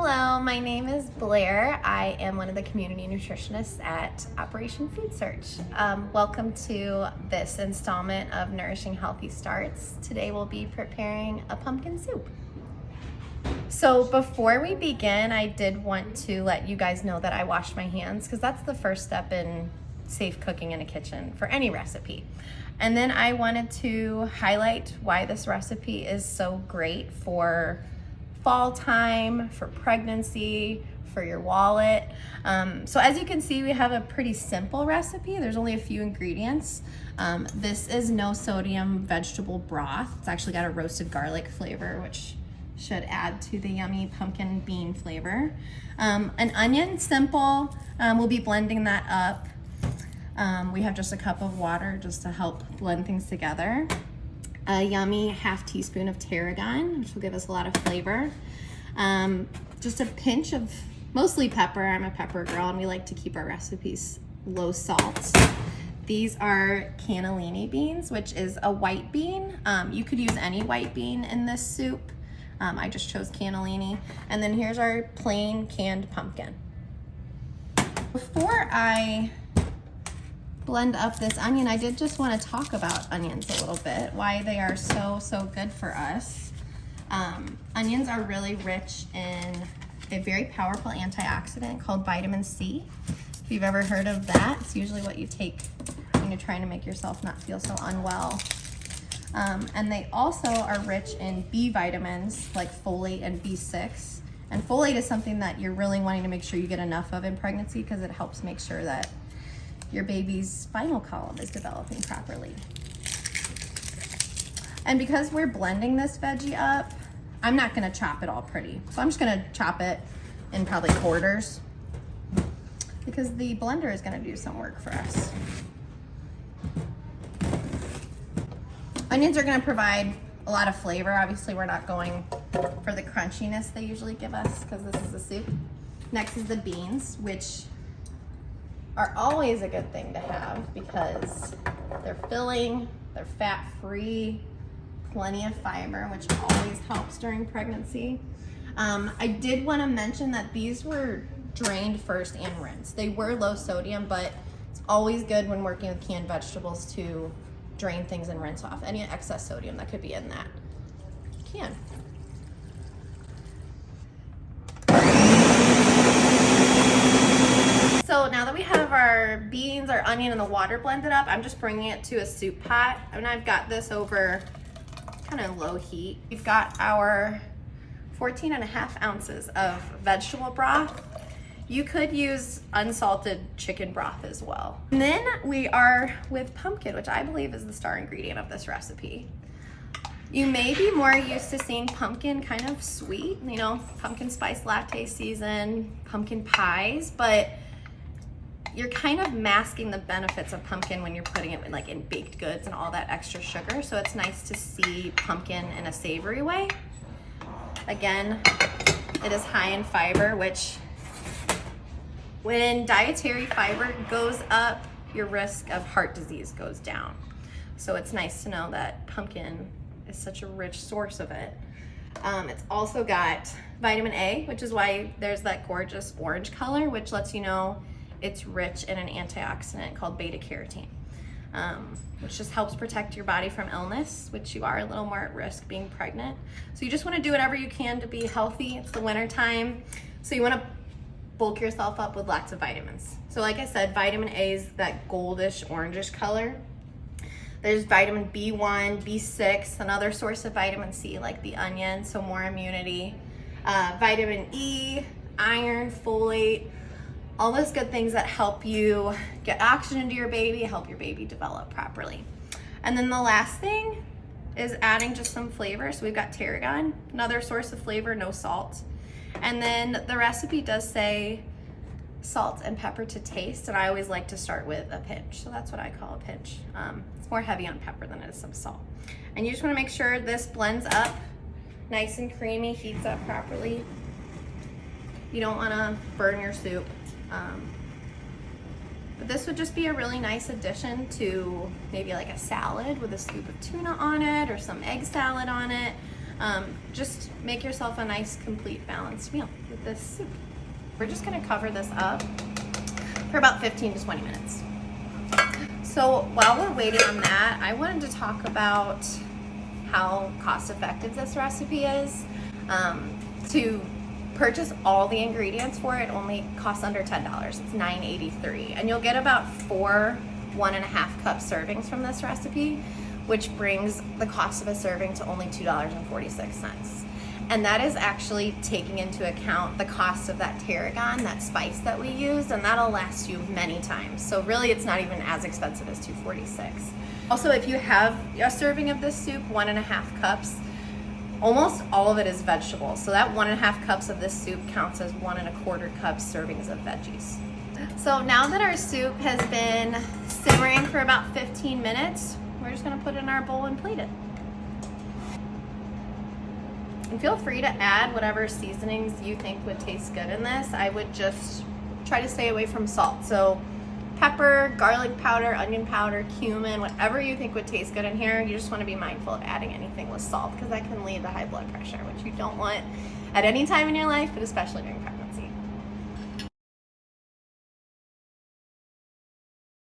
Hello, my name is Blair. I am one of the community nutritionists at Operation Food Search. Welcome to this installment of Nourishing Healthy Starts. Today we'll be preparing a pumpkin soup. So before we begin, I did want to let you guys know that I washed my hands because that's the first step in safe cooking in a kitchen for any recipe. And then I wanted to highlight why this recipe is so great for fall time, for pregnancy, for your wallet. So as you can see, we have a pretty simple recipe. There's only a few ingredients. This is no sodium vegetable broth. It's actually got a roasted garlic flavor, which should add to the yummy pumpkin bean flavor. An onion, simple. We'll be blending that up. We have just a cup of water just to help blend things together. A yummy half teaspoon of tarragon, which will give us a lot of flavor. Just a pinch of mostly pepper. I'm a pepper girl and we like to keep our recipes low salt. These are cannellini beans, which is a white bean. You could use any white bean in this soup. I just chose cannellini. And then here's our plain canned pumpkin. Before I blend up this onion, I did just want to talk about onions a little bit, why they are so good for us. Onions are really rich in a very powerful antioxidant called vitamin C. If you've ever heard of that, it's usually what you take when you're trying to make yourself not feel so unwell. And they also are rich in B vitamins like folate and B6. And folate is something that you're really wanting to make sure you get enough of in pregnancy because it helps make sure that your baby's spinal column is developing properly. And because we're blending this veggie up, I'm not gonna chop it all pretty. So I'm just gonna chop it in probably quarters because the blender is gonna do some work for us. Onions are gonna provide a lot of flavor. Obviously we're not going for the crunchiness they usually give us because this is a soup. Next is the beans, which are always a good thing to have because they're filling, they're fat-free, plenty of fiber, which always helps during pregnancy. I did want to mention that these were drained first and rinsed. They were low sodium, but it's always good when working with canned vegetables to drain things and rinse off any excess sodium that could be in that can. So now that we have our beans, our onion, and the water blended up, I'm just bringing it to a soup pot. And I've got this over kind of low heat. We've got our 14.5 ounces of vegetable broth. You could use unsalted chicken broth as well. And then we are with pumpkin, which I believe is the star ingredient of this recipe. You may be more used to seeing pumpkin kind of sweet, you know, pumpkin spice latte season, pumpkin pies, but you're kind of masking the benefits of pumpkin when you're putting it in baked goods and all that extra sugar. So it's nice to see pumpkin in a savory way. Again, it is high in fiber, which when dietary fiber goes up, your risk of heart disease goes down. So it's nice to know that pumpkin is such a rich source of it. It's also got vitamin A, which is why there's that gorgeous orange color, which lets you know it's rich in an antioxidant called beta carotene, which just helps protect your body from illness, which you are a little more at risk being pregnant. So you just want to do whatever you can to be healthy. It's the winter time, so you want to bulk yourself up with lots of vitamins. So like I said, vitamin A is that goldish orangish color. There's vitamin B1, B6, another source of vitamin C like the onion, so more immunity. Vitamin E, iron, folate, all those good things that help you get oxygen to your baby, help your baby develop properly. And then the last thing is adding just some flavor. So we've got tarragon, another source of flavor, no salt. And then the recipe does say salt and pepper to taste, and I always like to start with a pinch. So that's what I call a pinch. It's more heavy on pepper than it is some salt. And you just wanna make sure this blends up nice and creamy, heats up properly. You don't wanna burn your soup. But this would just be a really nice addition to maybe like a salad with a scoop of tuna on it or some egg salad on it. Just make yourself a nice, complete, balanced meal with this soup. We're just gonna cover this up for about 15 to 20 minutes. So while we're waiting on that, I wanted to talk about how cost effective this recipe is. To purchase all the ingredients for it only costs under $10. It's $9.83, and you'll get about 4 1.5 cup servings from this recipe, which brings the cost of a serving to only $2.46. And that is actually taking into account the cost of that tarragon, that spice that we used, and that'll last you many times. So really it's not even as expensive as $2.46. Also, if you have a serving of this soup, 1.5 cups, almost all of it is vegetables. So that 1.5 cups of this soup counts as 1.25 cups servings of veggies. So now that our soup has been simmering for about 15 minutes, we're just gonna put it in our bowl and plate it. And feel free to add whatever seasonings you think would taste good in this. I would just try to stay away from salt. So pepper, garlic powder, onion powder, cumin, whatever you think would taste good in here. You just want to be mindful of adding anything with salt, because that can lead to high blood pressure, which you don't want at any time in your life, but especially during pregnancy.